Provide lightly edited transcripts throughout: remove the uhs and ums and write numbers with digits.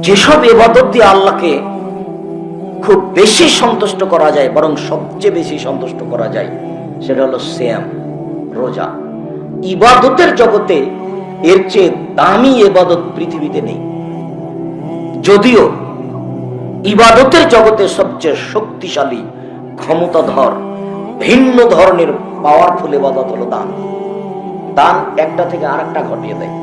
যেসব ইবাদত দিয়ে আল্লাহকে খুব বেশি সন্তুষ্ট করা যায়, বরং সবচেয়ে বেশি সন্তুষ্ট করা যায়, সেটা হলো সিয়াম, রোজা। ইবাদতের জগতে এর চেয়ে দামি ইবাদত পৃথিবীতে নেই। যদিও ইবাদতের জগতে সবচেয়ে শক্তিশালী, ক্ষমতাধর, ভিন্ন ধরনের পাওয়ারফুল ইবাদত হলো দান। দান একটা থেকে আরেকটা ঘটিয়ে দেয়।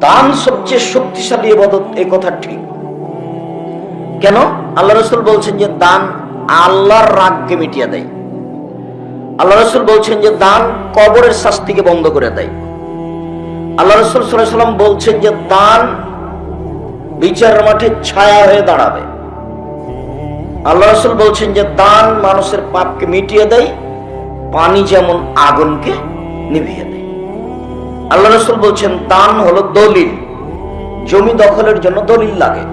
দান সবচেয়ে শক্তিশালী ইবাদত, এই কথা ঠিক। কেন? আল্লাহ রাসূল বলছেন যে দান আল্লাহর রাগকে মিটিয়ে দেয়। আল্লাহ রাসূল বলছেন যে দান কবরের শাস্তিকে বন্ধ করে দেয়। আল্লাহ রাসূল সাল্লাল্লাহু আলাইহি ওয়াসাল্লাম বলছেন যে দান বিচারের মাঠে ছায়া হয়ে দাঁড়াবে। আল্লাহ রাসূল বলছেন যে দান মানুষের পাপকে মিটিয়ে দেয়, পানি যেমন আগুনকে নিভিয়ে দেয়। আল্লাহ রাসূল বলছেন দান হলো দলিল। জমি দখলের জন্য দলিল লাগে,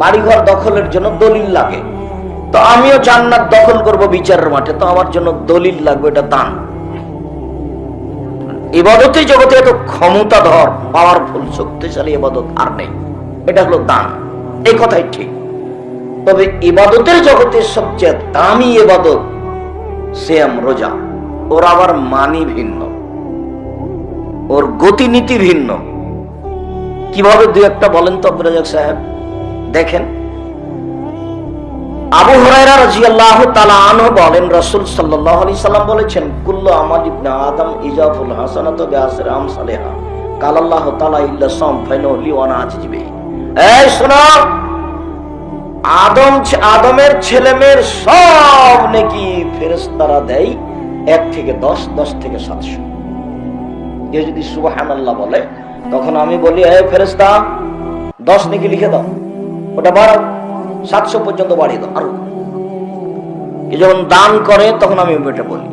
বাড়িঘর দখলের জন্য দলিল লাগে। তো আমিও জান্নাত দখল করব বিচারের মাঠে, তো আমার জন্য দলিল লাগবে, এটা দান। ইবাদতের জগতে এত ক্ষমতাধর, পাওয়ারফুল, শক্তিশালী ইবাদত আর নেই। এটা হলো দান, এই কথাই ঠিক। তবে ইবাদতের জগতে সবচেয়ে দামি ইবাদত সিয়াম, রোজা। ওর আবার মানি ভিন্ন, ওর গতিনীতি ভিন্ন। কিভাবে দুই একটা বলেন তো আব্দুর রাজ্জাক সাহেব। দেখেন, আবু হুরায়রা রাদিয়াল্লাহু তাআলা আনহু বলেন, রাসূল সাল্লাল্লাহু আলাইহি সাল্লাম বলেছেন, কুল্লু আমাল ইবনে আদম ইজাফুল হাসানাতু বিআশরি আমসালিহা কালাল্লাহু তাআলা ইল্লা সাম ফাইনাহু লি ওয়া আনা আজিবি। এই শোনো, আদমের ছেলেমেয়ের সব নেকি ফেরেশতারা দেয় 1 থেকে 10, 10 থেকে 700। কেউ যদি সুবহানাল্লাহ বলে, তখন আমি বলি, হে ফেরেশতা 10 নেকি লিখে দাও, ওটা বাড়াও, 700 পর্যন্ত বাড়িয়ে দাও। আরো যখন দান করে তখন আমি এটা বলি,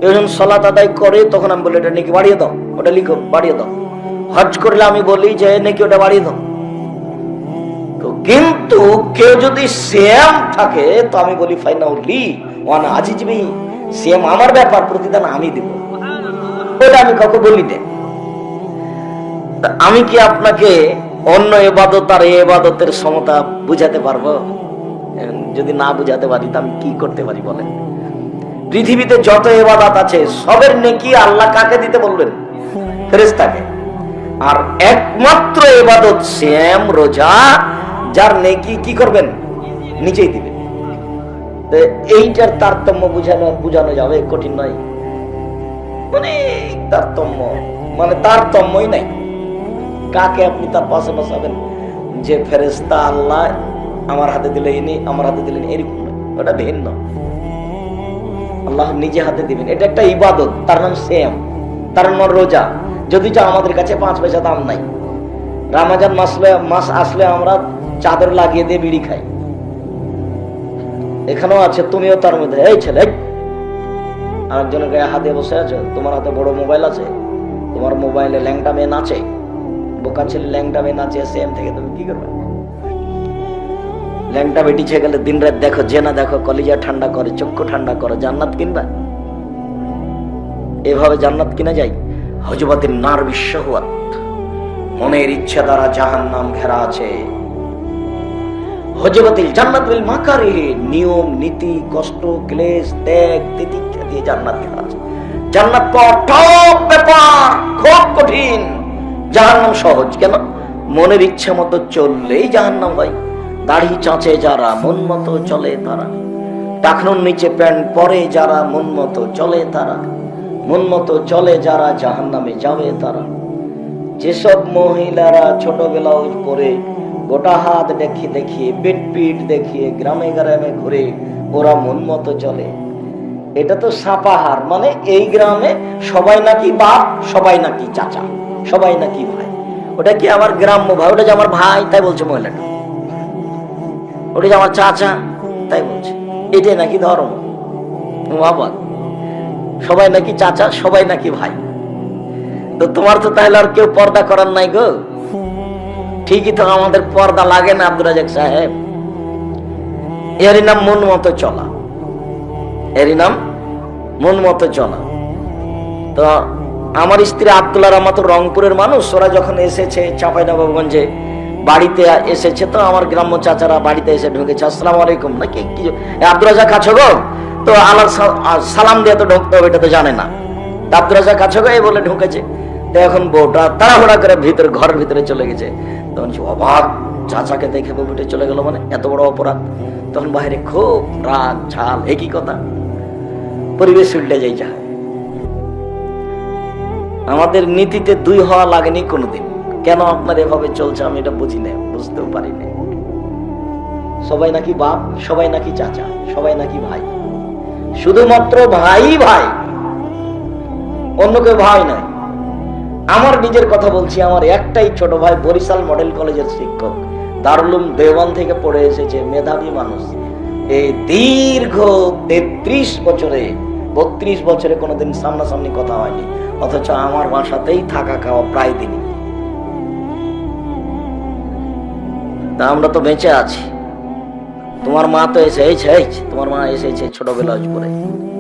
যখন সালাত আদায় করে তখন আমি বলি, এটা নেকি বাড়িয়ে দাও, ওটা লিখো, বাড়িয়ে দাও। হজ করলে আমি বলি যে নেকি ওটা বাড়িয়ে দাও। তো কিন্তু কেউ যদি সিয়াম থাকে, তো আমি বলি ফাইনাহু লি ওয়া আনা আজিবি, সিয়াম আমার ব্যাপার, প্রতিদান আমি দেব। ওটা আমি কাউকে বলি না। আমি কি আপনাকে অন্য ইবাদত আর এই ইবাদতের সমতা বুঝাতে পারবো? যদি না বুঝাতে পারি, তা আমি কি করতে পারি বলেন? পৃথিবীতে যত ইবাদত আছে সবের নেকি আল্লাহ কাকে দিতে বলবেন? ফেরেশতাকে। আর একমাত্র ইবাদত সিয়াম, রোজা, যার নেকি কি করবেন? নিচেই দিবেন। এইটার তারতম্য বুঝানো যাবে, কঠিন নয়। অনেক তারতম্য, মানে তারতম্যই নাই। কাকে আপনি তার পাশে বসাবেন যে ফেরেশতা আল্লাহ আমার হাতে দিলে ইনি, আমার হাতে দিলেন, এরকম নয়। ওটা ভিন্ন। আল্লাহ নিজে হাতে দিবেন, এটা একটা ইবাদত, তার নাম সিয়াম, তার নাম রোজা। যদিও আমাদের কাছে 5 পয়সা দাম নাই। রমজান মাস আসলে আমরা চাদর লাগিয়ে দিয়ে বিড়ি খাই। এখানেও আছে, তুমিও তার মধ্যে। এই ছেলে, আরেকজনের গায়ে হাতে বসে আছো, তোমার হাতে বড় মোবাইল আছে, তোমার মোবাইলে ল্যাংটা মেয়ে নাচে, বোকা ছেলে ল্যাংটা মেয়ে নাচে, সিয়াম থেকে তুমি কি করবে? ল্যাংটা বেটি ছেয়ে গেলে দিন রাত দেখো, জেনা দেখো, কলিজা ঠান্ডা করে, চক্ষু ঠান্ডা করে, জান্নাত কিনবা? এভাবে জান্নাত কিনা যায়? হজবাতিন নার বিশ্বহুয়াত, মনের ইচ্ছা দ্বারা জাহান্নাম ঘেরা আছে। হজবাতিল জান্নাত বিল মাকারিহি, নিয়ম নীতি, কষ্ট, ক্লেশ, ত্যাগ, তিতিক্ষা দিয়ে জান্নাত ঘেরা আছে। জান্নাত পাওয়া টপ ব্যাপার, খুব কঠিন। জাহান্নাম সহজ। কেন? মনের ইচ্ছা মতো চললেই জাহান্নাম হয়। দাড়ি চাঁচে যারা, মন মতো চলে তারা। টাকনুর নিচে প্যান্ট পরে যারা, মন মতো চলে তারা। মন মতো চলে যারা, জাহান্নামে যাবে তারা। যেসব মহিলারা ছোট ব্লাউজ পরে, গোটা হাত দেখিয়ে, পেট পিঠ দেখিয়ে গ্রামে গ্রামে ঘুরে, ওরা মন মতো চলে। এটা তো সাপাহার, মানে এই গ্রামে সবাই নাকি বাপ, সবাই নাকি চাচা, সবাই নাকি ভাই। ওটা কি আমার গ্রাম্য ভাই? ওটা যে আমার ভাই, তাই বলছে মহিলাটা। ওটা যে আমার চাচা, তাই বলছে। এটাই নাকি ধর্ম? বাবা, সবাই নাকি চাচা, সবাই নাকি ভাই। তো তোমার তো তাহলে আর কেউ পর্দা করার নাই গো। ঠিকই তো, আমাদের পর্দা লাগে না আব্দুর রাজ্জাক সাহেব। এরই নাম মন মতো চলা, এরই নাম মন মতো চলা। তো আমার স্ত্রী আব্দুল্লাহ রহমত রংপুরের মানুষ, ওরা যখন এসেছে চাঁপাইনবাবগঞ্জে বাড়িতে এসেছে, তো আমার গ্রাম্য চাচারা বাড়িতে এসে ঢুকেছে, আসসালামু আলাইকুম নাকি কি আব্দুল রাজাক আছো গো, তো আল্লাহ সালাম দিয়ে তো ঢুকতে হবে, এটা তো জানে না। আব্দুল রাজাক আছো গো এই বলে ঢুকেছে। তো এখন বউটা তাড়াহুড়া করে ঘরের ভিতরে চলে গেছে। তখন অবাক, চাচাকে দেখে বউ উঠে চলে গেল, মানে এত বড় অপরাধ। তখন বাইরে খুব রাগ ঝাল, একই কথা, পরিবেশ উল্টে যাই। যা আমাদের নীতিতে দুই হওয়া লাগেনি কোনোদিন। কেন আপনার এভাবে চলছে আমি এটা বুঝি না, বুঝতেও পারি না। সবাই নাকি বাপ, সবাই নাকি চাচা, সবাই নাকি ভাই, শুধুমাত্র ভাই ভাই, অন্য কেউ ভাই নয়। আমার নিজের কথা বলছি, আমার একটাই ছোট ভাই বরিশাল মডেল কলেজের শিক্ষক, দারুল উলুম দেওবন্দ থেকে পড়ে এসেছে, মেধাবী মানুষ। এই দীর্ঘ 33 বছরে 32 বছরে কোনোদিন সামনাসামনি কথা হয়নি, অথচ আমার বাসাতেই থাকা খাওয়া প্রায় দিনই। তা আমরা তো বেঁচে আছি। তোমার মা তো এসেছে, তোমার মা এসেছে ছোটবেলা করে,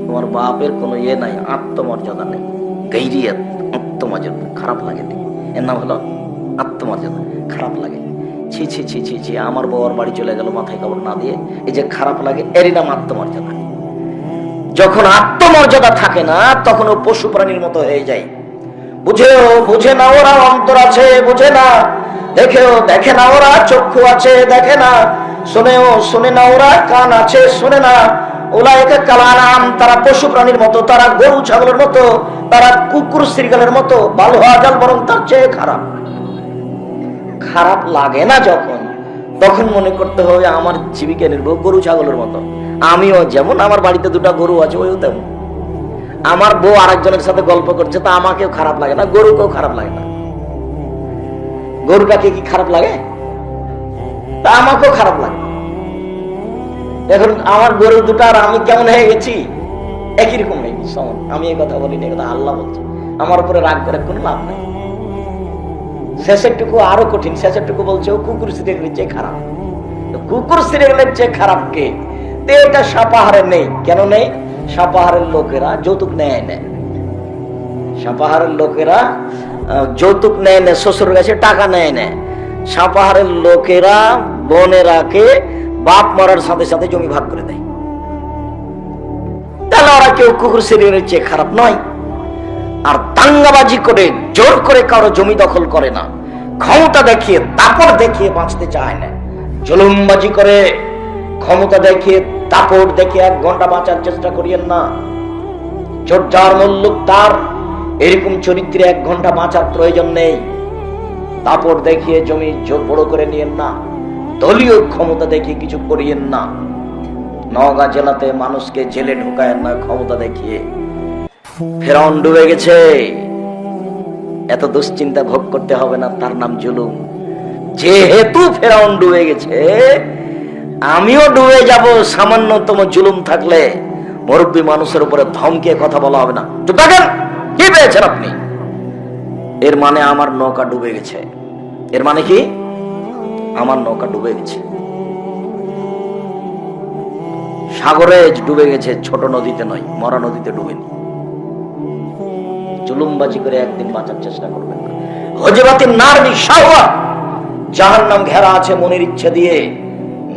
তোমার বাপের কোনো ইয়ে নাই, আত্মমর্যাদা নেই, গৈরিয়ত, আত্মমর্যাদা খারাপ লাগে। এর নাম হলো আত্মমর্যাদা, খারাপ লাগে। ছি ছি ছি ছি ছি, আমার বউর বাড়ি চলে গেল মাথায় কাপড় না দিয়ে, এই যে খারাপ লাগে, এরই নাম আত্মমর্যাদা। যখন আত্মমর্যাদা থাকে না, তখন ও পশু প্রাণীর মতো হয়ে যায়। বুঝে না ওরা অন্তর আছে, বুঝে না, দেখে না ওরা চক্ষু আছে, দেখে না, শোনে না ওরা কান আছে, শোনে না। উলাইকা কালানাম, তারা পশু প্রাণীর মতো, তারা গরু ছাগলের মতো, তারা কুকুর শৃগালের মতো, ভালো হওয়া যাল বরং তার চেয়ে খারাপ। খারাপ লাগে না যখন, তখন মনে করতে হবে আমার জীবিকা নির্ভর গরু ছাগলের মতো। আমিও যেমন, আমার বাড়িতে 2টা গরু আছে, ওইও তেমন। আমার বউ আরেকজনের সাথে গল্প করছে, তা আমাকেও খারাপ লাগে না, গরুকেও খারাপ লাগে না। গরুটাকে কি খারাপ লাগে? তা আমাকেও খারাপ লাগে। এখন আমার গরু 2টা আর আমি কেমন হয়ে গেছি? একই রকম হয়ে গেছি, সমান। আমি এই কথা বলিনি, কথা আল্লাহ বলছে। আমার উপরে রাগ করে কোনো লাভ নাই। শেষেরটুকু আরো কঠিন, শেষেরটুকু বলছে ও কুকুর সিরিয়ালের চেয়ে খারাপ। কুকুর সিরিয়ালের চেয়ে খারাপ কে? এটা সাপাহারে নেই। কেন নেই? সাপাহারের লোকেরা যৌতুক নেয় না। সাপাহারের লোকেরা যৌতুক নেয় না, শ্বশুর কাছে টাকা নেয় না। সাপাহারের লোকেরা বোনেরাকে বাপ মরার সাথে সাথে জমি ভাগ করে দেয়। তাহলে ওরা কেউ কুকুর সিরিয়ালের চেয়ে খারাপ নয়। আর দাঙ্গাবাজি করে জোর করে কারো জমি দখল করে না, ক্ষমতা দেখিয়ে দাপট দেখিয়ে বাঁচতে চায় না। জুলুমবাজি করে ক্ষমতা দেখিয়ে দাপট দেখিয়ে 1 ঘন্টা বাঁচার চেষ্টা করিয়েন না। চোর যার মূল্য তার, এরকম চরিত্রে 1 ঘন্টা বাঁচার প্রয়োজন নেই। দাপট দেখিয়ে জমি জোর বড় করে নিয়েন না, দলীয় ক্ষমতা দেখিয়ে কিছু করিয়েন না। নওগাঁ জেলাতে মানুষকে জেলে ঢুকায়েন না ক্ষমতা দেখিয়ে। ফেরাউন ডুবে গেছে, এত দুশ্চিন্তা ভোগ করতে হবে না, তার নাম জুলুম। যেহেতু ফেরাউন ডুবে গেছে, আমিও ডুবে যাব সামান্যতম জুলুম থাকলে। মুরব্বী মানুষের উপরে ধমকে কথা বলা হবে না। চুপ থাকেন, কি পেয়েছেন আপনি? এর মানে আমার নৌকা ডুবে গেছে। এর মানে কি? আমার নৌকা ডুবে গেছে, সাগরে ডুবে গেছে, ছোট নদীতে নয়, মরা নদীতে ডুবেনি। জুলুমবাজি করে একদিন বাঁচার চেষ্টা করবেন না। হযরতিন নারী শাহওয়াত, জাহান্নাম ঘেরা আছে মনের ইচ্ছে দিয়ে।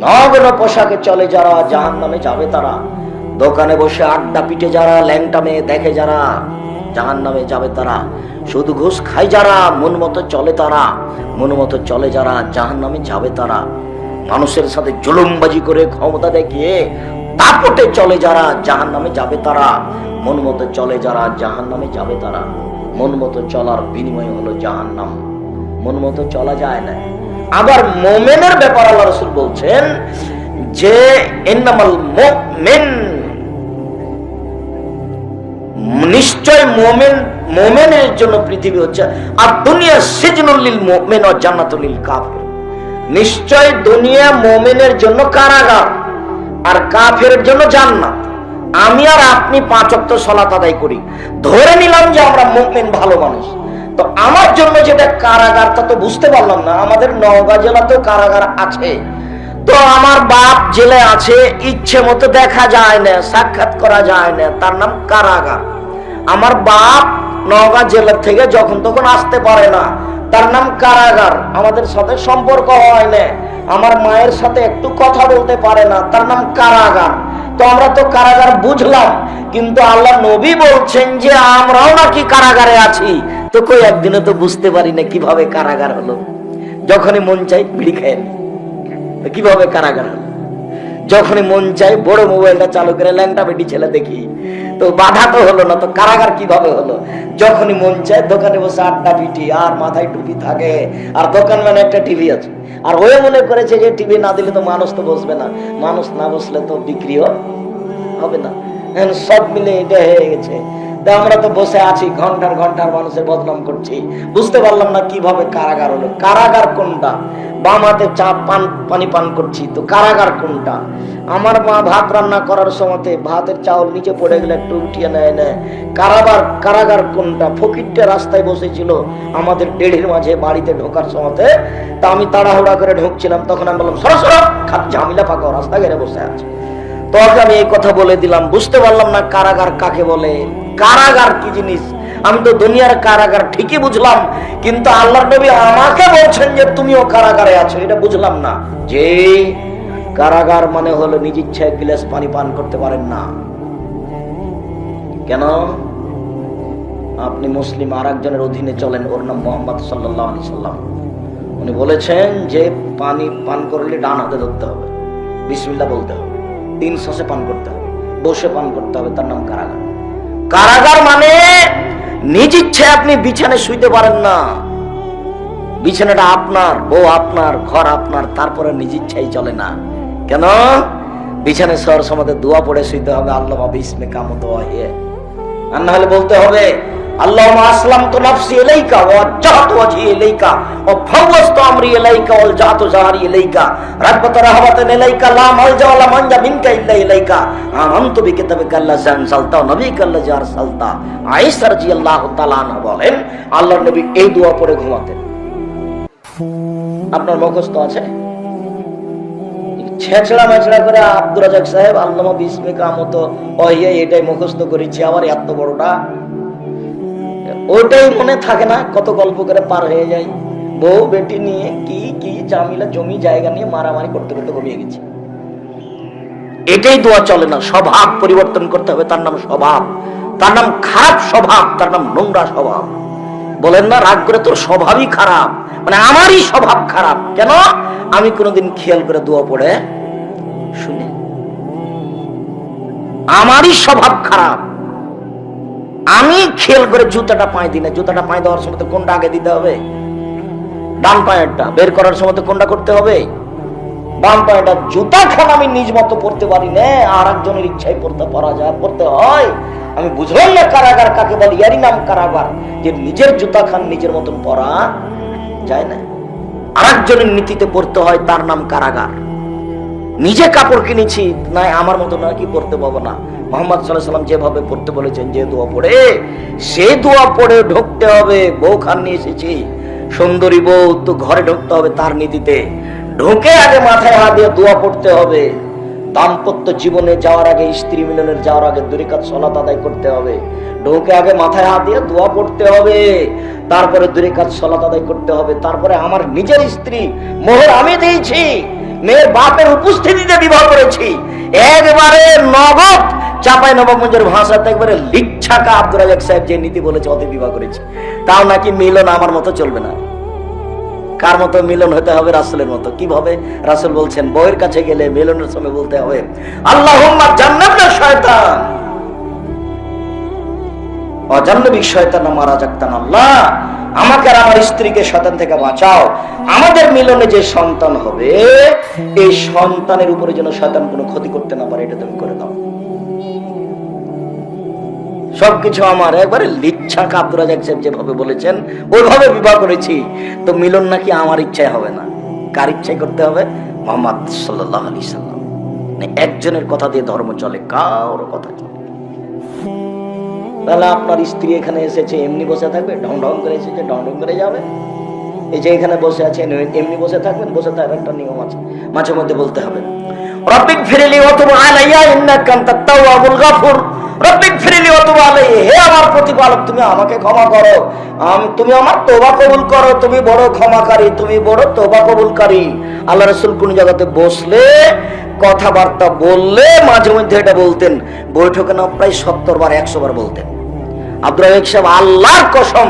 নগ্ন পোশাকে চলে যারা, জাহান্নামে যাবে তারা। দোকানে বসে আড্ডা পিটে যারা, ল্যাংটা মেয়ে দেখে যারা, জাহান্নামে যাবে তারা। শুধু ঘুষ খায় যারা, মন মতো চলে তারা, মন মতো চলে যারা, জাহান্নামে যাবে তারা। মানুষের সাথে জুলুমবাজি করে ক্ষমতা দেখিয়ে দাপটে চলে যারা, জাহান্নামে যাবে তারা। মন মতো চলে যারা, জাহান্নামে যাবে তারা। মন মতো চলার বিনিময় হলো জাহান্নাম। মন মতো চলা যায় না। আবার মুমিনের ব্যাপার আল্লাহ রাসূল বলছেন যে ইন্নামাল মুমিন, নিশ্চয় মুমিনের জন্য পৃথিবী হচ্ছে আর দুনিয়া সিজনুল লিল মুমিন ওয়া জান্নাতুল লিল কাফির। নিশ্চয় দুনিয়া মুমিনের জন্য কারাগার আর কাফেরের জন্য জান্নাত। আমি আর আপনি 5 ওয়াক্ত সালাত আদায় করি, ধরে নিলাম যে আমরা মুমিন, ভালো মানুষ। তো আমার জন্য যেটা কারাগার তা তো বুঝতে পারলাম না। আমাদের নওগাঁ জেলাতেও কারাগার আছে। তো আমার বাপ জেলে আছে, ইচ্ছে মতো দেখা যায় না, সাক্ষাৎ করা যায় না, তার নাম কারাগার। আমার বাপ নওগাঁ জেলা থেকে যখন তখন আসতে পারে না, তার নাম কারাগার। আমাদের সাথে সম্পর্ক হয় না, আমার মায়ের সাথে একটু কথা বলতে পারে না, তার নাম কারাগার। তো আমরা তো কারাগার বুঝলাম, কিন্তু আল্লাহ নবী বলছেন যে আমরাও নাকি কারাগারে আছি। তো কই একদিনে তো বুঝতে পারি না কিভাবে কারাগার হলো। যখনই মন চাই বিড়ি খায়, কিভাবে কারাগার হলো? যখনই মন চাই বড় মোবাইলটা চালু করে ল্যাংটা বেটি ছেলে দেখি, তো বাধা তো হলো না, তো কারাগার কিভাবে হলো? যখনই মন চায় দোকানে বসে আড্ডা পিটি, আর মাথায় টুপি থাকে, আর দোকান মানে একটা টিভি আছে, আর ওই মনে করেছে যে টিভি না দিলে তো মানুষ তো বসবে না, মানুষ না বসলে তো বিক্রিও হবে না। সব মিলে এটা হয়ে গেছে। আমরা তো বসে আছি ঘন্টার ঘন্টার, মানুষের বদনাম করছি, বুঝতে পারলাম না কিভাবে কারাগার হলো। কারাগার কোনটা? বাম হাতে চা পানি পান করছি, তো কারাগার কোনটা? আমার মা ভাত রান্না করার সময়তে ভাতের চাউল নিচে পড়ে গেলে একটু উঠিয়ে নেয়। কারাগার কোনটা? ফকিরটা রাস্তায় বসেছিল আমাদের দেড়ির মাঝে বাড়িতে ঢোকার সময়তে, তা আমি তাড়াহুড়া করে ঢুকছিলাম, তখন আমি বললাম সরো সরো, ঝামেলা পাকাও, রাস্তা ঘেরে বসে আছে। তখন আমি এই কথা বলে দিলাম, বুঝতে পারলাম না কারাগার কাকে বলে, কারাগার কি জিনিস। আমি তো দুনিয়ার কারাগার ঠিকই বুঝলাম, কিন্তু আল্লাহর নবী আমাকে বলছেন যে তুমিও কারাগারে আছো, এটা বুঝলাম না। যে কারাগার মানে হলো নিজ ইচ্ছায় গ্লাস পানি পান করতে পারেন না। কেন? আপনি মুসলিম, আর একজনের অধীনে চলেন, ওর নাম মুহাম্মদ সাল্লাল্লাহু আলাইহি সাল্লাম। উনি বলেছেন যে পানি পান করলে ডান হাতে ধরতে হবে, বিসমিল্লাহ বলতে হবে, 3 শ্বাসে পান করতে হবে, বসে পান করতে হবে, তার নাম কারাগার। কারাগার মানে নিজ ইচ্ছায় আপনি বিছানায় শুইতে পারেন না। বিছানাটা আপনার, বউ আপনার, ঘর আপনার, তারপরে নিজ ইচ্ছাই চলে না। কেন? বিছানায় শোয়ার সময় দোয়া পড়ে শুইতে হবে, আল্লাহুম্মা বিসমিকা মুতওয়াহিয়া, আর না হলে বলতে হবে আল্লাহুম্মা আসলামতু নাফসি ইলাইকা ওয়া ওয়াজ্জাহতু ওয়াজহি ইলাইকা ওয়া ফাওয়াজতু আমরি ইলাইকা ওয়া আলজাতু যাহরি ইলাইকা রাগবাতা রাহবাতান ইলাইকা লা মালজা ওয়া লা মানজা মিনকা ইল্লা ইলাইকা আমানতু বিকিতাবিকা আল্লাযী আনসালতা ওয়া নাবিয়িকা আল্লাযী আরসালতা। আয়েশা রাদিয়াল্লাহু তাআলা আনহা বলেন আল্লাহর নবী এই দোয়া পড়ে ঘুমাতেন। আপনার মুখস্থ আছে? ছেঁচড়া মেচড়া করে আব্দুর রাজাক সাহেব আল্লাহুম্মা বিসমিকা মুতওয়াহিয়া এটাই মুখস্থ করেছি, আবার এত বড়টা ওইটাই মনে থাকে না। কত গল্প করে পার হয়ে যায়, বউ বেটি নিয়ে কি কি জামিলা, জমি জায়গা নিয়ে মারামারি করতে করতে ঘুমিয়ে গেছে। এটাই দোয়া চলে না। স্বভাব পরিবর্তন করতে হবে, তার নাম স্বভাব, তার নাম খারাপ স্বভাব, তার নাম নোংরা স্বভাব। বলেন না রাগ করে তোর স্বভাবই খারাপ, মানে আমারই স্বভাব খারাপ। কেন? আমি কোনোদিন খেয়াল করে দোয়া পড়ে শুনি, আমারই স্বভাব খারাপ। আমি খেয়াল করে জুতাটা পায়ে দিই না। জুতাটা পায়ে দেওয়ার সময় কোনটা আগে দিতে হবে? ডান পায়েরটা। বের করার সময় কোনটা করতে হবে? বাম পায়েটা। জুতা খান আমি নিজ মতো পড়তে পারি না, আর একজনের ইচ্ছায় পড়তে হয়। আমি বুঝলাম না কারাগার কাকে বলে। ইয়ারই নাম কারাগার, যে নিজের জুতা খান নিজের মতন পরা যায় না, আর একজনের নীতিতে পড়তে হয়, তার নাম কারাগার। নিজে কাপড় কিনেছি না, আমার মতো না কি পড়তে পাবো না। মুহাম্মদ সাল্লাল্লাহু আলাইহি ওয়াসাল্লাম যেভাবে পড়তে বলেছেন, যে দোয়া পড়ে, সেই দোয়া পড়ে ঢুকতে হবে। বউ খান নিয়ে এসেছি, সুন্দরী বউ, তো ঘরে ঢুকতে হবে তার নীতিতে। ঢুকে আগে মাথায় হাত দিয়ে দোয়া পড়তে হবে। দাম্পত্য জীবনে যাওয়ার আগে, স্ত্রী মিলনের যাওয়ার আগে 2 রাকাত সালাত আদায় করতে হবে। ঢুকে আগে মাথায় হাত দিয়ে দোয়া পড়তে হবে, তারপরে 2 রাকাত সালাত আদায় করতে হবে। তারপরে আমার নিজের স্ত্রী, মোহর আমি দিয়েছি, মেয়ের বাপের উপস্থিতিতে বিবাহ করেছি, একবারে নগদ চাপাই নবাবগঞ্জের ভাষাতে একবারে লিচ্ছাকা আব্দুর রাজাক সাহেব যে নীতি বলেছে ওতে বিবাহ করেছে। তাও নাকি মিলন আমার মতো চলবে না। কার মতো মিলন হতে হবে? রাসূলের মতো। কিভাবে? রাসূল বলছেন বউয়ের কাছে গেলে মিলনের সময় বলতে হবে আল্লাহুম্মা জান্নাবনা শয়তান ওয়া জান্নাবি শয়তান মা রাযাকতানা। আল্লাহ আমাকে আর আমার স্ত্রীকে শয়তান থেকে বাঁচাও। আমাদের মিলনে যে সন্তান হবে, এই সন্তানের উপরে যেন শয়তান কোনো ক্ষতি করতে না পারে, এটা তুমি করে দাও। সবকিছু আমার একবারে লিচ্ছাকা আব্দুর রাজাক সাহেব যেভাবে বলেছেন ওইভাবে বিবাহ করেছি। তো মিলন নাকি আমার ইচ্ছায় হবে না, কার ইচ্ছায় করতে হবে? মুহাম্মদ সাল্লাল্লাহু আলাইহি সাল্লাম। একজনের কথা দিয়ে ধর্ম চলে, কারো কথা চলে। তাহলে আপনার স্ত্রী এখানে এসেছে, এমনি বসে থাকবে? ঢং ঢং করে এসেছে, ঢং ঢং করে যাবে? এই যে এখানে বসে আছেন, এমনি বসে থাকবেন? বসে থাকার একটা নিয়ম আছে, মাঝে মধ্যে বলতে হবে রব্বিক ফিরলি ওয়া তুব আলাইয়া ইন্নাকা আনতাত তাওয়াবুল গাফুর রব্বিগফিরলি ওয়া তুব আলাইহি, হে আমার প্রতিপালক তুমি আমাকে ক্ষমা করো, তুমি আমার তওবা কবুল করো, তুমি বড় ক্ষমাকারী, তুমি বড় তওবা কবুলকারী। আল্লাহ রাসূল কোন জায়গাতে বসলে কথাবার্তা বললে মাঝে মধ্যে এটা বলতেন, বৈঠকে না প্রায় 70 বার 100 বার বলতেন। আব্দুর রাজ্জাক সাহেব আল্লাহর কসম,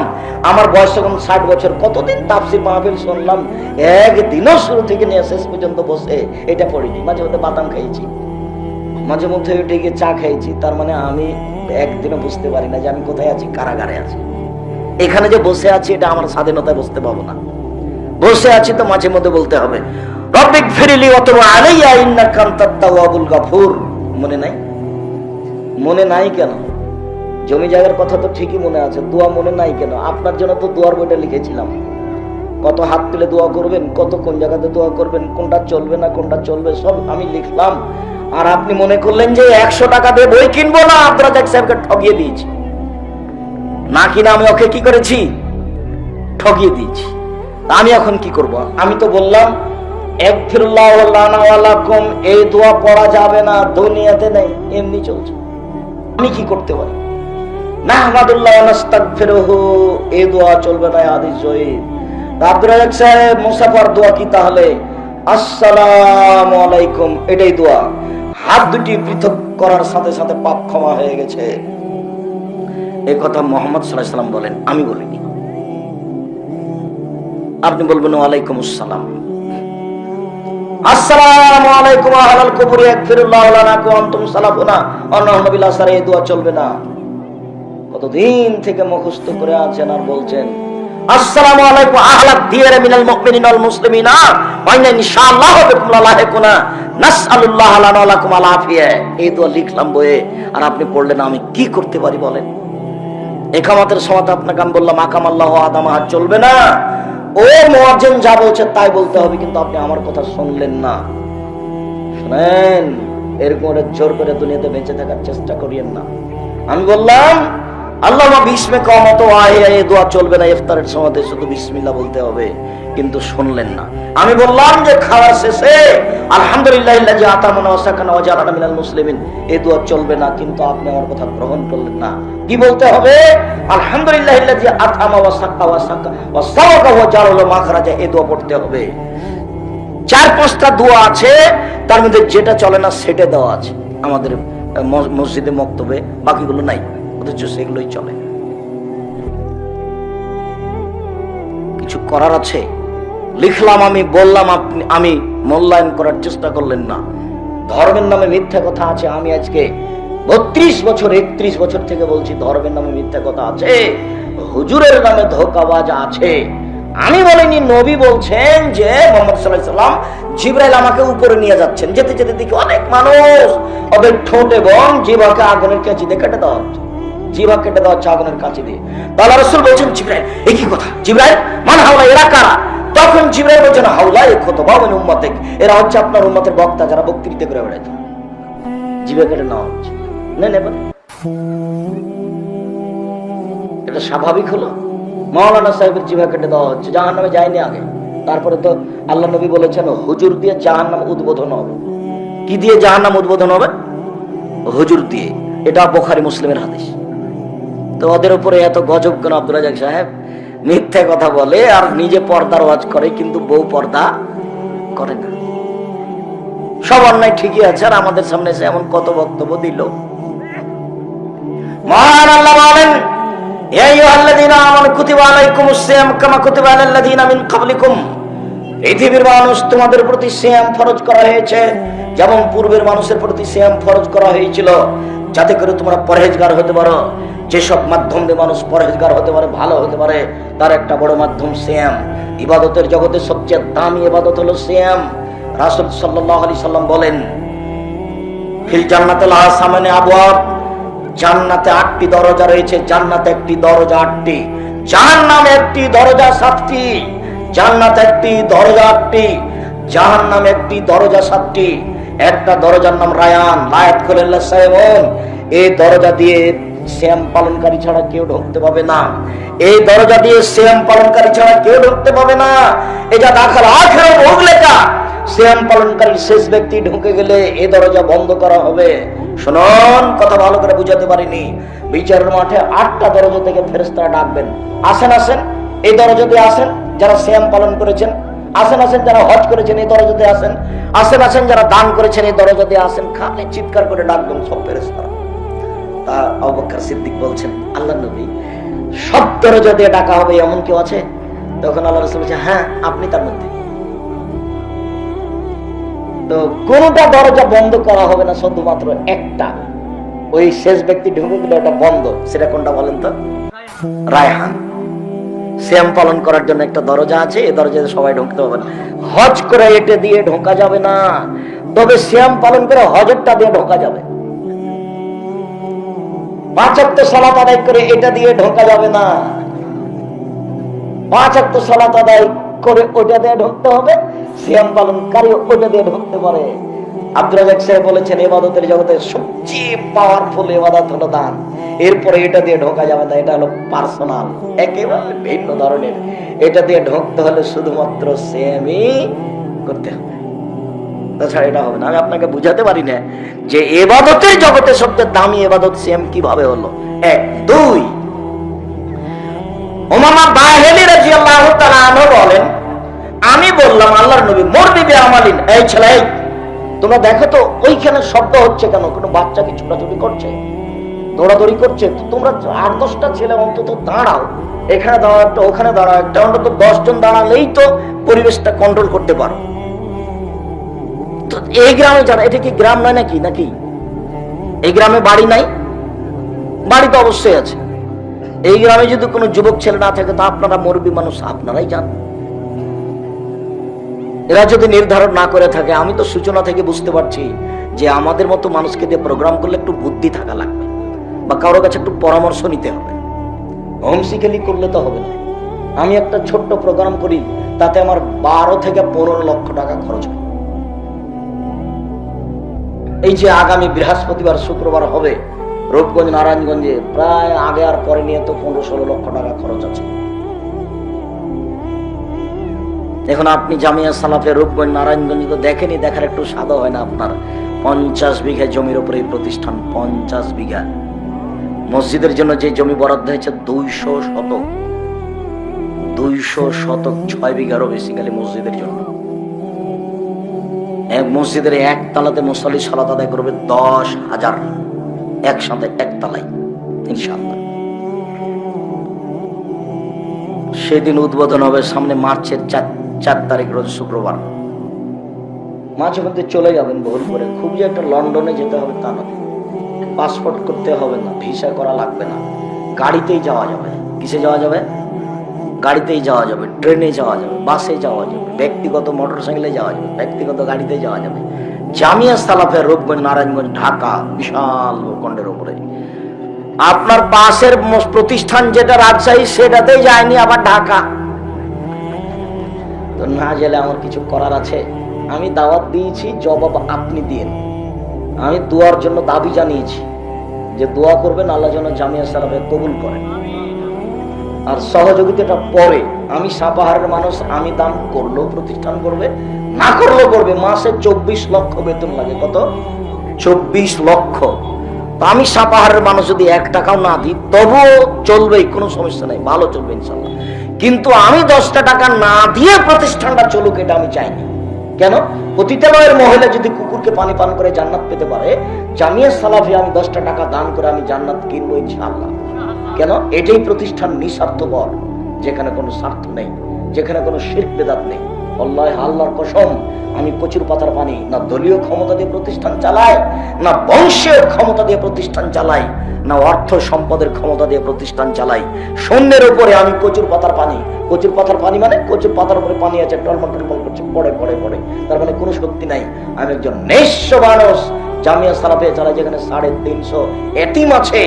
আমার বয়স যখন 60 বছর, কতদিন তাফসীর মাহফিল শুনলাম, একদিনও শুরু থেকে নিয়ে শেষ পর্যন্ত বসে এটা পড়িনি। মাঝে মধ্যে বাদাম খাইছি, মাঝে মধ্যে উঠে গিয়ে চা খাইছি, তার মানে আমি একদিনও বুঝতে পারি না যে আমি কোথায় আছি, কারাগারে আছি। এখানে যে বসে আছি এটা আমার স্বাধীনতায় বসতে পাবো না, বসে আছি তো মাঝে মধ্যে বলতে হবে রব্বিগফিরলি ওয়া তুব আলাইয়া ইন্নাকা আনতাত তাওয়াবুল গাফুর। মনে নাই? মনে নাই কেন? জমি জায়গার কথা তো ঠিকই মনে আছে, দোয়া মনে নাই কেন? আপনার জন্য তো দোয়ার বইটা লিখেছিলাম, কত হাত তুলে দোয়া করবেন, কত কোন জায়গাতে দোয়া করবেন, কোনটা চলবে না কোনটা চলবে সব আমি লিখলাম। আর আপনি মনে করলেন যে 100 টাকা দিয়ে বই কিনবো না, আব্দুর রাজ্জাক সাহেবকে ঠকিয়ে দিয়েছি। না কিনা আমি ওকে কি করেছি? ঠকিয়ে দিয়েছি। আমি এখন কি করব? আমি তো বললাম একফিরুল্লাহু লানা ওয়া লাকুম, এই দোয়া পড়া যাবে না, দুনিয়াতে নেই, এমনি চলছে। আমি কি করতে পারি? নাহমাদুল্লাহ ওয়া নাস্তাগফিরুহু, এই দোয়া চলবে না, হাদিস জয়ীফ। আব্দুর রাজ্জাক সাহেব মুসাফার দোয়া কি তাহলে? আসসালামু আলাইকুম, এটাই দোয়া। হাত দুটি পৃথক করার সাথে সাথে পাপ ক্ষমা হয়ে গেছে। এই কথা মুহাম্মদ সাল্লাল্লাহু আলাইহি ওয়াসাল্লাম বলেন, আমি বলিনি। আপনি বলবেন ওয়ালাইকুম আসসালাম। আসসালামু আলাইকুম আহলাল কুবুরি ইয়াগফিরুল্লাহু লানা ওয়া আনতুম সালাফুনা ওয়া নাহনু বিল আসরি, এই দোয়া চলবে না। কতদিন থেকে মুখস্থ করে আছেন আর বলছেন আসসালামু আলাইকুম আহলাদ দিয়ার মিনাল মুমিনিনা ওয়াল মুসলিমিনা ওয়া ইন্না ইনশাআল্লাহু বিকুম লাহিকুনা নাসআলুল্লাহ লানা ওয়া লাকুম আল আফিয়া। এই দোয়া লিখলাম বইয়ে, আর আপনি পড়লেন। আমি কি করতে পারি বলেন? ইকামতের সময় আপনাকে আমি বললাম আকামাল্লাহু আদামা, চলবে না, ও মুয়াজ্জিন যা বলছে তাই বলতে হবে, কিন্তু আপনি আমার কথা শুনলেন না। শুনেন, এরকম জোর করে দুনিয়াতে বেঁচে থাকার চেষ্টা করিয়েন না। আমি বললাম আল্লাহুম্মা বিসমিকা ওয়া আহিয়া, এই দোয়া চলবে না, ইফতারের সময় শুধু বিসমিল্লাহ বলতে হবে, কিন্তু শুনলেন না। আমি বললাম যে খাওয়ার শেষে আলহামদুলিল্লাহিল্লাযী আতামানা ওয়া সাকানা ওয়া জাআলানা মিনাল মুসলিমিন, এই দোয়া চলবে না, কিন্তু আপনি আমার কথা গ্রহণ করলেন না। কি বলতে হবে? আলহামদুলিল্লাহিল্লাযী আতামা ওয়া সাকা ওয়া সাকা ওয়া সাওয়াকা ওয়া জাআলা মাখরাজা, এই দোয়া পড়তে হবে। 4-5টা দোয়া আছে, তার মধ্যে যেটা চলে না সেটা দেওয়া আছে আমাদের মসজিদে মক্তবে, বাকিগুলো নাই, অথচ সেগুলোই চলে। কিছু করার আছে, লিখলাম, আমি বললাম, আমি মূল্যায়ন করার চেষ্টা করলেন না। ধর্মের নামে মিথ্যা কথা আছে। আমি আজকে 32 বছর 31 বছর থেকে বলছি ধর্মের নামে মিথ্যা কথা আছে, হুজুরের নামে ধোঁকাবাজ আছে। আমি বলিনি, নবী বলছেন যে মুহাম্মদ সাল্লাল্লাহু আলাইহি ওয়াসাল্লাম জিবরাইল আমাকে উপরে নিয়ে যাচ্ছেন, যেতে যেতে দেখি অনেক মানুষ ওদের ঠোঁট এবং জিহ্বাকে আগুনের কাঁচি দিয়ে কেটে দেওয়া হচ্ছে, জিহ্বা কেটে দেওয়া হচ্ছে আগুনের কাঁচি দিয়ে। আল্লাহ রাসূল বলছেন জিবরাইল, এই কি কথা? জিবরাইল মান হাওলা, এরা কারা? তখন জিবরাইল বলছেন হাওলা এ খুতবা মিন উম্মতিক, এরা হচ্ছে আপনার উম্মতের বক্তা, যারা বক্তৃতা করে বেড়ায়। জিহ্বা কেটে নেওয়া হচ্ছে, নেন এবার। এটা স্বাভাবিক হলো? মাওলানা সাহেবের জিহ্বা কেটে দেওয়া হচ্ছে, জাহান্নামে যায়নি আগে। তারপরে তো আল্লাহ নবী বলেছেন হুজুর দিয়ে জাহান্নাম উদ্বোধন হবে। কি দিয়ে জাহান্নাম উদ্বোধন হবে? হুজুর দিয়ে। এটা বুখারী মুসলিমের হাদিস। তো ওদের উপরে এত গজব কেন? আব্দুর রাজ্জাক সাহেব মিথ্যে কথা বলে আর নিজে পর্দার ওয়াজ করে, কিন্তু বউ পর্দা করে না। সব অন্যায় ঠিকই আছে, আর আমাদের সামনে এসে এমন কত বক্তব্য দিল। মহান আল্লাহ বলেন ইয়া আইয়ুহাল্লাযীনা আমানু কুতিবা আলাইকুমুস সিয়াম কামা কুতিবা আলাল্লাযীনা মিন ক্বাবলিকুম, পৃথিবীর মানুষ তোমাদের প্রতি সিয়াম ফরজ করা হয়েছে যেমন পূর্বের মানুষের প্রতি সিয়াম ফরজ করা হয়েছিল, যাতে করে তোমরা পরহেজগার হতে পারো। যেসব মাধ্যম দিয়ে মানুষ পরহেজগার হতে পারে, ভালো হতে পারে, তার একটা বড় মাধ্যম সিয়াম। ইবাদতের জগতে সবচেয়ে দামি ইবাদত হলো সিয়াম। রাসূল সাল্লাল্লাহু আলাইহি সাল্লাম বলেন ফিল জান্নাতি লা সামানে আবওয়াব, জান্নাতে 8টি দরজা রয়েছে। জান্নাতে একটি দরজা 8টি, জাহান্নামে একটি দরজা 7টি। জান্নাতে একটি দরজা 8টি, জাহান্নামে একটি দরজা 7টি। একটা দরজার নাম রায়ান, লায়াত খুলিল্লাহ সাইমুন, এই দরজা দিয়ে সিয়াম পালনকারী ছাড়া কেউ ঢুকতে পাবে না। এই দরজা দিয়ে সিয়াম পালনকারী ছাড়া কেউ ঢুকতে পাবে না। এটা দাখাল আখিরা ভোগ লেখা। সিয়াম পালনকারী শেষ ব্যক্তি ঢুকে গেলে এই দরজা বন্ধ করা হবে। শুনুন, কথা ভালো করে বুঝাতে পারিনি। বিচারের মাঠে 8টা দরজা থেকে ফেরেশতারা ডাকবেন, আসেন আসেন, এই দরজাতে আসেন যারা সিয়াম পালন করেছেন, আসেন আসেন যারা হজ করেছেন এই দরজাতে আসেন, আসেন আসেন যারা দান করেছেন এই দরজাতে আসেন। খালি চিৎকার করে ডাকবেন সব ফেরেশতারা। তা আবু বকর সিদ্দিক বলছেন, আল্লাহর নবী, সব দরজা দিয়ে ডাকা হবে এমন কেউ আছে? তখন আল্লাহ রাসূল বলেছেন, হ্যাঁ, আপনি তার মধ্যে। তো কোনটা দরজা বন্ধ করা হবে না, শুধুমাত্র একটা, ওই শেষ ব্যক্তি ঢুকে গেলে ওটা বন্ধ। সেটা কোনটা বলেন তো? রায়হান। সিয়াম পালন করার জন্য একটা দরজা আছে, এই দরজাতে সবাই ঢুকতে হবে না। হজ করে এটা দিয়ে ঢোকা যাবে না, তবে সিয়াম পালন করে হজরটা দিয়ে ঢোকা যাবে। 5 ওয়াক্ত সালাত আদায় করে এটা দিয়ে ঢোকা যাবে না, 5 ওয়াক্ত সালাত আদায় করে ওটা দিয়ে ঢুকতে হবে। সিয়াম পালনকারী ওটা দিয়ে ঢুকতে পারে। আব্দুর রাজ্জাক সাহেব বলেছেন, ইবাদতের জগতে সবচেয়ে পাওয়ারফুল ইবাদত হলো দান, এরপরে এটা দিয়ে ঢোকা যাবে না। এটা হলো পার্সোনাল, একেবারে ভিন্ন ধরনের। এটা দিয়ে ঢুকতে হলে শুধুমাত্র সিয়ামই করতে হবে, তাছাড়া এটা হবে না। আমি আপনাকে বুঝাতে পারি না যে ইবাদতের জগতে সবচেয়ে দামি ইবাদত সিয়াম কিভাবে হলো। 1 2 উমামা বাহিলী রাদিয়াল্লাহু তাআলা আনহু বলেন, আমি বললাম, আল্লাহর নবী, মুরবি বিআমালিন, এই ছেলে, তোমরা দেখো তো ওইখানে শব্দ হচ্ছে কেন? কোনো বাচ্চা কি ছোটাছুটি করছে, দৌড়াদৌড়ি করছে? তোমরা 8-10টা ছেলে অন্তত দাঁড়াও, এখানে দাঁড়াও একটা, ওখানে দাঁড়াও একটা, অন্তত 10 জন দাঁড়ালেই তো পরিবেশটা কন্ট্রোল করতে পারো। তো এই গ্রামে যারা, এটা কি গ্রাম নয় নাকি? নাকি এই গ্রামে বাড়ি নাই? বাড়ি তো অবশ্যই আছে। এই গ্রামে যদি কোনো যুবক ছেলে না থাকে, তো আপনারা মুরব্বী মানুষ, আপনারাই জান। এরা যদি নির্ধারণ না করে থাকে, আমি তো সূচনা থেকে বুঝতে পারছি যে আমাদের মতো মানুষকে দিয়ে প্রোগ্রাম করলে একটু বুদ্ধি থাকা লাগবে, বা কারোর কাছে একটু পরামর্শ নিতে হবে। হোমসিকেলি করলে তো হবে না। আমি একটা ছোট্ট প্রোগ্রাম করি, তাতে আমার 12 থেকে 15 লক্ষ টাকা খরচ হয়। এই যে আগামী বৃহস্পতিবার শুক্রবার হবে রূপগঞ্জ নারায়ণগঞ্জে, প্রায় আগে আর পরে নিয়ে তো 15-16 লক্ষ টাকা খরচ আছে। এখন আপনি জামিয়া সালাফে রূপগঞ্জ নারায়ণগঞ্জ তো দেখেনি, দেখার একটু সাদা হয় না আপনার? 50 বিঘা জমির উপরে এই প্রতিষ্ঠান, 50 বিঘা। মসজিদের জন্য যে জমি বরাদ্দ হয়েছে 200 শতক, 200 শতক, 6 বিঘারও বেশি খালি মসজিদের জন্য। এক মসজিদের এক তালাতে মুসল্লি সালাত আদায় করবে 10,000 একসাথে, এক তালাই, ইনশাআল্লাহ। সেদিন উদ্বোধন হবে সামনে মার্চের 4 তারিখ, রোজ শুক্রবার। মাঝে মধ্যে চলে যাবেন ভোর করে। খুব যে একটা লন্ডনে যেতে হবে তা না, পাসপোর্ট করতে হবে না, ভিসা করা লাগবে না, গাড়িতেই যাওয়া যাবে। কিসে যাওয়া যাবে? গাড়িতেই যাওয়া যাবে, ট্রেনে যাওয়া যাবে, বাসে যাওয়া যাবে, ব্যক্তিগত মোটরসাইকেলে যাওয়া যাবে, ব্যক্তিগত গাড়িতে যাওয়া যাবে। জামিয়া সালাফের রূপগঞ্জ নারায়ণগঞ্জ ঢাকা, বিশাল ভূখণ্ডের উপরে। আপনার পাশের প্রতিষ্ঠান যেটা রাজশাহী, সেটাতেই যায়নি, আবার ঢাকা। তো না গেলে আমার কিছু করার আছে? আমি দাওয়াত দিয়েছি, জবাব আপনি দিয়েন। আমি দোয়ার জন্য দাবি জানিয়েছি যে দোয়া করবেন, আল্লাহ যেন জামিয়া সালাফে কবুল করেন। আর সহযোগিতাটা পরে। আমি সাপাহারের মানুষ, আমি দান করলেও প্রতিষ্ঠান করবে, না করলেও করবে। মাসে 24 লক্ষ বেতন লাগে। কত? 24 লক্ষ। তো আমি সাপাহারের মানুষ, যদি 1 টাকাও না দিই তবুও চলবেই, কোনো সমস্যা নাই, ভালো চলবে ইনশাল্লাহ। কিন্তু আমি 10টা টাকা না দিয়ে প্রতিষ্ঠানটা চলুক, এটা আমি চাইনি। কেন? পতিতালয়ের মহিলা যদি কুকুরকে পানি পান করে জান্নাত পেতে পারে, জামিয়া সালাফি আমি 10টা টাকা দান করে আমি জান্নাত কিনবো ইনশাআল্লাহ। কেন? এটাই প্রতিষ্ঠান নিঃস্বার্থপর, যেখানে কোনো স্বার্থ নেই, যেখানে কোনো শিরক বিদআত নেই। আল্লাহর কসম, আমি কচুর পাতার পানি না দলীয় ক্ষমতা দিয়ে প্রতিষ্ঠান চালাই, না বংশের ক্ষমতা দিয়ে প্রতিষ্ঠান চালাই, না অর্থ সম্পদের ক্ষমতা দিয়ে প্রতিষ্ঠান চালাই। শূন্যের উপরে আমি কচুর পাতার পানি। কচুর পাতার পানি মানে কচুর পাতার উপরে পানি আছে, টলমল টলমল করছে, পড়ে পড়ে পড়ে, তার মানে কোনো শক্তি নাই। আমি একজন নিঃস্ব মানুষ, জামিয়া সালাফে চালাই, যেখানে 350 এতিম আছে,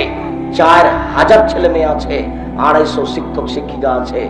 4000 ছেলে মেয়ে আছে, 250 শিক্ষক শিক্ষিকা আছে।